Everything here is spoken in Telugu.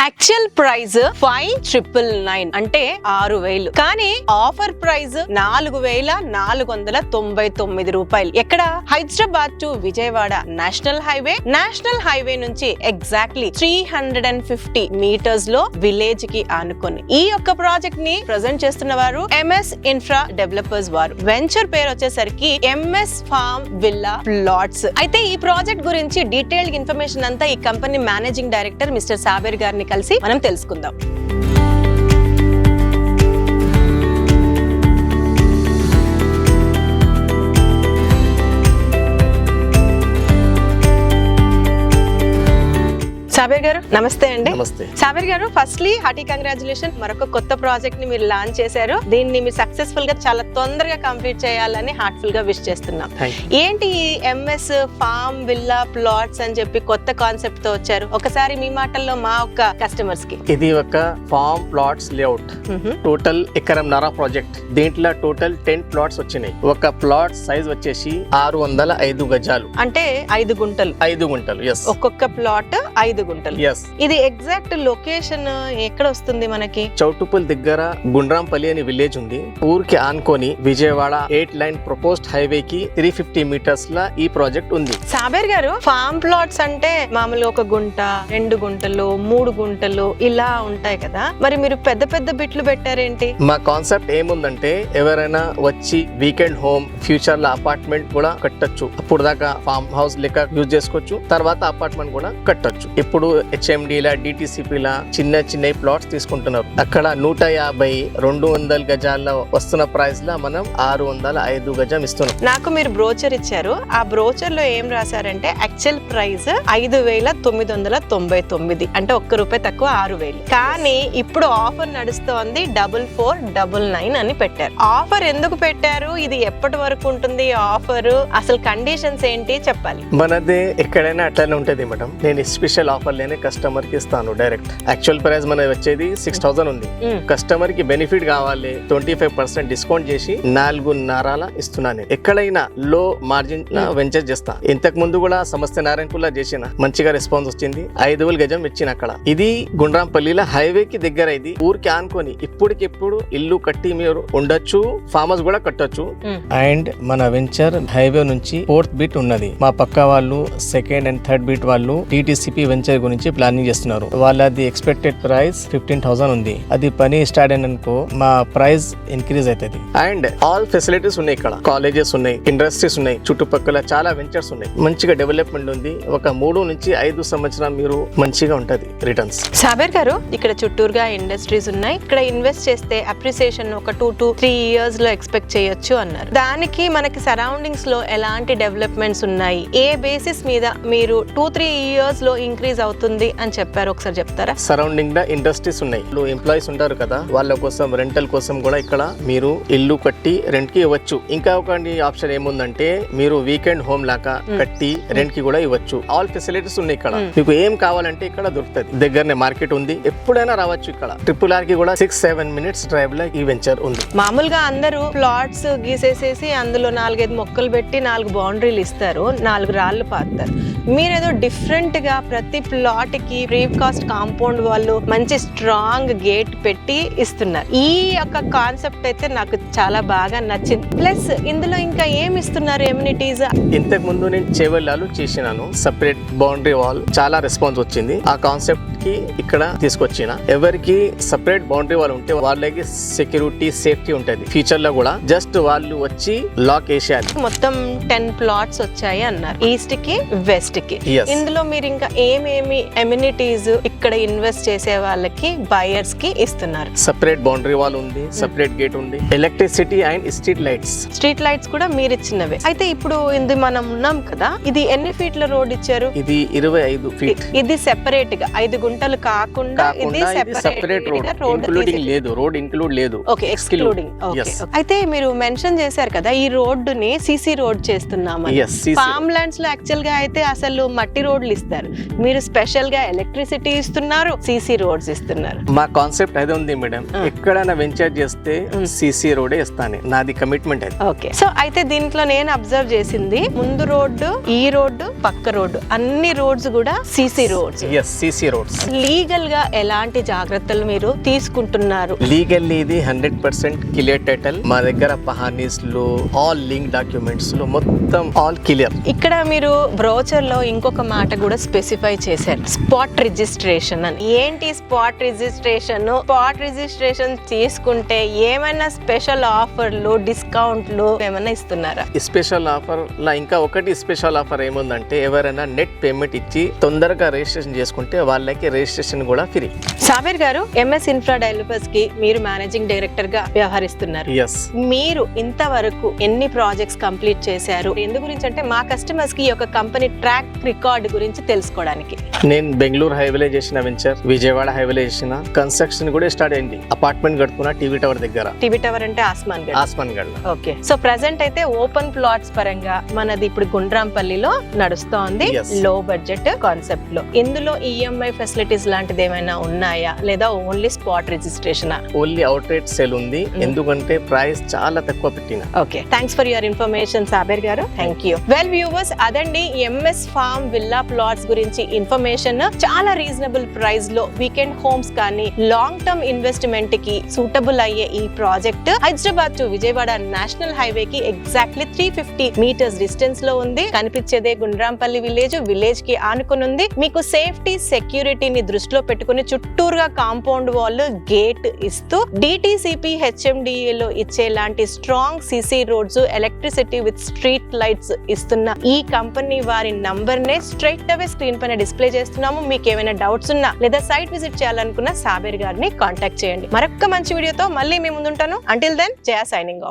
యాక్చువల్ ప్రైస్ 5,999 అంటే 6,000, కానీ ఆఫర్ ప్రైస్ 4,499 రూపాయలు. ఎక్కడ? Hyderabad to Vijayawada national highway నుంచి ఎగ్జాక్ట్లీ 350 మీటర్స్ లో విలేజ్ కి ఆనుకొని ఈ యొక్క ప్రాజెక్ట్ ని ప్రజెంట్ చేస్తున్న వారు ఎంఎస్ ఇన్ఫ్రా డెవలపర్స్ వారు. వెంచర్ పేరు వచ్చేసరికి ఎంఎస్ ఫార్మ్ విల్లా ప్లాట్స్. అయితే ఈ ప్రాజెక్ట్ గురించి డీటెయిల్డ్ ఇన్ఫర్మేషన్ అంతా ఈ company managing director mister Sabir గారిని కలిసి మనం తెలుసుకుందాం. సాబిర్ గారు నమస్తే అండి. నమస్తే సాబిర్ గారు, ఫస్ట్లీ హార్టీ కంగ్రాచులేషన్. మరొక కొత్త ప్రాజెక్ట్ ని మీరు లాంచ్ చేశారు. దీన్ని మీరు సక్సెస్ఫుల్ గా చాలా తొందరగా కంప్లీట్ చేయాలని హార్ట్ఫుల్ గా విష్ చేస్తున్నాం. ఏంటి ఈ ఎంఎస్ ఫార్మ్ విల్లా ప్లాట్స్ అని చెప్పి కొత్త కాన్సెప్ట్ తో వచ్చారు? ఒకసారి మీ మాటల్లో మా ఒక్క కస్టమర్స్ కి. ఇది ఒక ఫార్మ్ ప్లాట్స్ లేఅవుట్, టోటల్ ఎకరంన్నర ప్రాజెక్ట్. దీంట్లో టోటల్ 10 ప్లాట్స్ వచ్చినాయి. ఒక ప్లాట్ సైజ్ వచ్చేసి 605 గజాలు, అంటే 5 గుంటలు. 5 గుంటలు, ఎస్. ఒక్కొక్క ప్లాట్ 5 గుంటలు. yes. ఇది ఎగ్జాక్ట్ లొకేషన్ ఎక్కడ వస్తుంది మనకి? చౌటుపల్ దగ్గర గుండ్రాంపల్లి అనే విలేజ్ ఉంది. ఊరికి ఆనుకొని విజయవాడ 8 లైన్ ప్రపోజ్డ్ హైవే కి 350 మీటర్స్ లా ఈ ప్రాజెక్ట్ ఉంది. సాబిర్ గారు, ఫార్మ్ ప్లాట్స్ అంటే మామూలుగా 1 గుంట, 2 గుంటలు, 3 గుంటలు ఇలా ఉంటాయి కదా, మరి మీరు పెద్ద పెద్ద బిట్లు పెట్టారేంటి? మా కాన్సెప్ట్ ఏముందంటే ఎవరైనా వచ్చి వీకెండ్ హోమ్, ఫ్యూచర్ లో అపార్ట్మెంట్ కూడా కట్టొచ్చు. అప్పుడు దాకా ఫార్మ్ హౌస్ లెక్క యూజ్ చేసుకోవచ్చు, తర్వాత అపార్ట్మెంట్ కూడా కట్టొచ్చు. ఇప్పుడు హెచ్ఎండిలా, డిటిసిపిలా చిన్న ప్లాట్స్ తీసుకుంటున్నారు. అక్కడ 150-200 గజాల్లో వస్తున్న ప్రైస్ లా మనం 605 గజం ఇస్తున్నాం. నాకు మీరు బ్రోచర్ ఇచ్చారు. ఆ బ్రోచర్ లో ఏం రాశారంటే యాక్చువల్ ప్రైస్ 5,999, అంటే ₹1 తక్కువ 6,000. కానీ ఇప్పుడు ఆఫర్ నడుస్తోంది 4499 అని పెట్టారు. ఆఫర్ ఎందుకు పెట్టారు? ఇది ఎప్పటి వరకు ఉంటుంది ఆఫర్? అసలు కండిషన్స్ ఏంటి చెప్పాలి. మనదే ఎక్కడైనా అట్లానే ఉంటది మేడం. నేను స్పెషల్ ఆఫర్ లేని కస్టమర్ కి ఇస్తాను డైరెక్ట్. యాక్చువల్ ప్రైస్ మనది వచ్చేది 6,000 ఉంది. కస్టమర్ కి బెనిఫిట్ కావాలి, 25% డిస్కౌంట్ చేసి 4,500 ఇస్తున్నాను. ఎక్కడైనా లో మార్జిన్ వెంచర్ చేస్తా. ఇంతకు ముందు కూడా సమస్య నారాయణపూర్ చేసిన, మంచిగా రెస్పాన్స్ వచ్చింది. 5,000 గజం ఇచ్చిన అక్కడ. ఇది గుండ్రాంపల్లిలో హైవే కి దగ్గర. ఇది ఊరికి ఆనుకొని ఇప్పటికిప్పుడు ఇల్లు కట్టి మీరు ఉండొచ్చు, ఫామ్ హౌస్ కూడా కట్టొచ్చు. అండ్ మన వెంచర్ హైవే నుంచి 4th బీట్ ఉన్నది. మా పక్క వాళ్ళు 2nd and 3rd బీట్ వాళ్ళు టీటీసీపీ వెంచర్ గురించి ప్లానింగ్ చేస్తున్నారు. వాళ్ళది ఎక్స్పెక్టెడ్ ప్రైస్ 15,000 ఉంది. అది పని స్టార్ట్ అయిననుకో మా ప్రైస్ ఇంక్రీజ్ అవుతుంది. అండ్ ఆల్ ఫెసిలిటీస్ ఉన్నాయి. ఇక్కడ కాలేజెస్ ఉన్నాయి, ఇండస్ట్రీస్ ఉన్నాయి, చుట్టుపక్కల చాలా వెంచర్స్ ఉన్నాయి. మంచిగా డెవలప్మెంట్ ఉంది. ఒక 3 నుంచి 5 సంవత్సరం మీరు మంచిగా ఉంటది రిటర్న్స్. సాబిర్ గారు, ఇక్కడ చుట్టూరుగా ఇండస్ట్రీస్ ఉన్నాయి. ఇక్కడ ఇన్వెస్ట్ చేస్తే అప్రిసియేషన్ ఒక 2 to 3 years లో ఎక్స్పెక్ట్ చేయొచ్చు అన్నారు. దానికి మనకి సరౌండింగ్స్ లో ఎలాంటి డెవలప్మెంట్స్ ఉన్నాయి? ఏ బేసిస్ మీద మీరు 2-3 years లో ఇంక్రీజ్ అవుతుంది అని చెప్పారు? ఒకసారి చెప్తారా? సరౌండింగ్ ద ఇండస్ట్రీస్ ఉన్నాయి. ఎంప్లాయీస్ ఉంటారు కదా, వాళ్ళ కోసం రెంటల్ కోసం కూడా ఇక్కడ మీరు ఇల్లు కట్టి రెంట్ కి ఇవ్వచ్చు. ఇంకా ఒక ఆప్షన్ ఏముందంటే మీరు వీకెండ్ హోమ్ లాగా కట్టి రెంట్ కి కూడా ఇవ్వచ్చు. ఆల్ ఫెసిలిటీస్ ఉన్నాయి ఇక్కడ. మీకు ఏం కావాలంటే ఇక్కడ దొరుకుతుంది. దగ్గరనే మార్కెట్ ఉంది, ఎప్పుడైనా రావచ్చు. ఇక్కడ RRR కి కూడా 6-7 minutes డ్రైవ్ లో ఈ వెంచర్ ఉంది. మామూలుగా అందరూ ప్లాట్స్ గీసేసేసి అందులో 4-5 మొక్కలు పెట్టి 4 బౌండరీలు ఇస్తారు, 4 రాళ్ళు పాతారు. మీరేదో డిఫరెంట్ గా ప్రతి ప్లాట్ కి ఫ్రీ కాస్ట్ కాంపౌండ్ వాళ్ళు మంచి స్ట్రాంగ్ గేట్ పెట్టి ఇస్తున్నారు. ఈ యొక్క కాన్సెప్ట్ అయితే నాకు చాలా బాగా నచ్చింది. ప్లస్ ఇందులో ఇంకా ఏమి ఇస్తున్నారు ఎమ్యూనిటీస్? ఇంతకు ముందు నేను చేవెళ్ళాలు చేసినాను, సెపరేట్ బౌండరీ వాల్. చాలా రెస్పాన్స్ వచ్చింది. ఆ కాన్సెప్ట్ కి ఇక్కడ తీసుకొచ్చిన. ఎవరికి సెపరేట్ బౌండరీ వాల్ ఉంటే వాళ్ళకి సెక్యూరిటీ, సేఫ్టీ ఉంటది. ఫ్యూచర్ లో కూడా జస్ట్ వాళ్ళు వచ్చి లాక్ వేసేయాలి. మొత్తం 10 ప్లాట్స్ వచ్చాయి అన్నారు, ఈస్ట్ కి వెస్ట్ కి. ఇందులో మీరు ఇంకా ఏమేమి ఎమ్యూనిటీస్ ఇక్కడ ఇన్వెస్ట్ చేసే వాళ్ళకి, బయర్స్ కి ఇస్తున్నారు? సెపరేట్ బౌండరీ వాల్ ఉంది, సెపరేట్ గేట్ ఉంది, electricity and street lights. Street lights కూడా మీరు ఇచ్చినవే. అయితే ఇప్పుడు ఇది మనం ఉన్నాం కదా, ఇది ఎన్ని ఫీట్ల రోడ్ ఇచ్చారు? ఇది 25 feet. ఇది సెపరేట్ గా 5 గుంటలు కాకుండా ఇది సెపరేట్ రోడ్, ఇంక్లూడింగ్ లేదు. రోడ్ ఇంక్లూడ్ లేదు. Okay, excluding. అయితే మీరు మెన్షన్ చేశారు కదా ఈ రోడ్డు ని సిసి రోడ్ చేస్తున్నామని. ఫార్మ్ ల్యాండ్స్ లో యాక్చువల్ గా అయితే అసలు మట్టి రోడ్లు ఇస్తారు, మీరు స్పెషల్ గా ఎలక్ట్రిసిటీ ఇస్తున్నారు, సీసీ రోడ్స్ ఇస్తున్నారు. మా కాన్సెప్ట్ అదే ఉంది మేడం, ఎక్కడైనా వెంచర్ చేస్తే సిసి రోడే ఇస్తాను, నాది కమిట్మెంట్ అది. ఓకే, సో అయితే దీంట్లో నేను అబ్జర్వ్ చేసింది ముందు రోడ్డు, ఈ రోడ్డు, పక్క రోడ్డు, అన్ని రోడ్స్ కూడా CC roads. Yes, CC roads. Legal గా ఎలాంటి జాగ్రత్తలు మీరు తీసుకుంటున్నారు? లీగల్లీ ఇది 100% క్లియర్ టైటిల్ మా దగ్గర, పహానీస్ లో ఆల్ లింక్ డాక్యుమెంట్స్ లో మొత్తం ఆల్ క్లియర్. ఇక్కడ మీరు బ్రోచర్ లో ఇంకొక మాట కూడా స్పెసిఫై చేశారు, స్పాట్ రిజిస్ట్రేషన్ అని. ఏంటి స్పాట్ రిజిస్ట్రేషన్? స్పాట్ రిజిస్ట్రేషన్ తీసుకుంటే ఏమైనా స్పెషల్ ఆఫర్లు, డిస్కౌంట్లు ఏమైనా ఇస్తున్నారా? స్పెషల్ ఆఫర్ లా ఇంకా ఒకటి స్పెషల్ ఆఫర్ ఏముందంటే, ఎవరైనా నెట్ పేమెంట్ ఇచ్చి తొందరగా రిజిస్ట్రేషన్ చేసుకుంటే వాళ్ళకి రిజిస్ట్రేషన్ కూడా ఫ్రీ. సాబిర్ గారు, ఎంఎస్ ఇన్ఫ్రా డెవలపర్స్ కి మీరు మేనేజింగ్ డైరెక్టర్ గా వ్యవహరిస్తున్నారు. ఎస్. మీరు ఇంతవరకు ఎన్ని ప్రాజెక్ట్స్ కంప్లీట్ చేశారు? ఎందు గురించి అంటే మా కస్టమర్స్ కి ఒక కంపెనీ ట్రాక్ రికార్డ్ గురించి తెలుసుకోవడానికి. నేను బెంగళూరు హైవేలో చేసిన వెంచర్, విజయవాడ హైవేలో చేసిన కన్స్ట్రక్షన్ కూడా స్టార్ట్ అయింది. అపార్ట్మెంట్ కడుతున్నా టీవీ టవర్ దగ్గర. టీవీ టవర్ అంటే Asman Garh. Asman Garh. Okay, so present అయితే ఓపెన్ ప్లాట్స్ పరంగా మనది ఇప్పుడు గుండ్రాంపల్లిలో నడుస్తోంది, Yes. లో బడ్జెట్ కాన్సెప్ట్ లో. ఇందులో ఈఎంఐ ఫెసిలిటీస్ లాంటిది ఏమైనా ఉన్నాయా, లేదా only spot registration? Only out rate sale ఉంది, ఎందుకంటే ప్రైస్ చాలా తక్కువ పెట్టిన. Okay, thanks for your information Sabir గారు, థ్యాంక్ యూ. వెల్ వ్యూవర్స్, అదండి ఎంఎస్ ఫార్మ్ విల్లా ప్లాట్స్ గురించి ఇన్ఫర్మేషన్. చాలా రీజనబుల్ ప్రైస్ లో వీకెండ్ హోమ్స్ కానీ లాంగ్ టర్మ్ ఇన్వెస్ట్మెంట్ కి సూటబుల్ అయ్యే ఈ project Hyderabad to Vijayawada national highway కి ఎగ్జాక్ట్లీ 350 మీటర్స్ డిస్టెన్స్ లో ఉంది. కనిపించేదే గుండ్రాంపల్లి విలేజ్ కి ఆనుకుని ఉంది. మీకు సేఫ్టీ, సెక్యూరిటీని దృష్టిలో పెట్టుకుని చుట్టూరుగా కాంపౌండ్ వాల్, గేట్ ఇస్తూ డిటిసిపి హెచ్ఎండిఏ లో ఇచ్చేలాంటి strong CC roads, electricity with street lights ఇస్తున్న ఈ కంపెనీ వారి నంబర్ నే స్ట్రైట్ అవే స్క్రీన్ పైన డిస్ప్లే చేస్తున్నాము. మీకు ఏమైనా డౌట్స్ ఉన్నా లేదా సైట్ విజిట్ చేయాలనుకున్న సాబిర్ గారిని కాంటాక్ట్ చేయండి. మరొక మంచి వీడియోతో మళ్ళీ మీ ముందుంటాను. అంటిల్ దెన్, జయ సైనింగ్ ఆఫ్.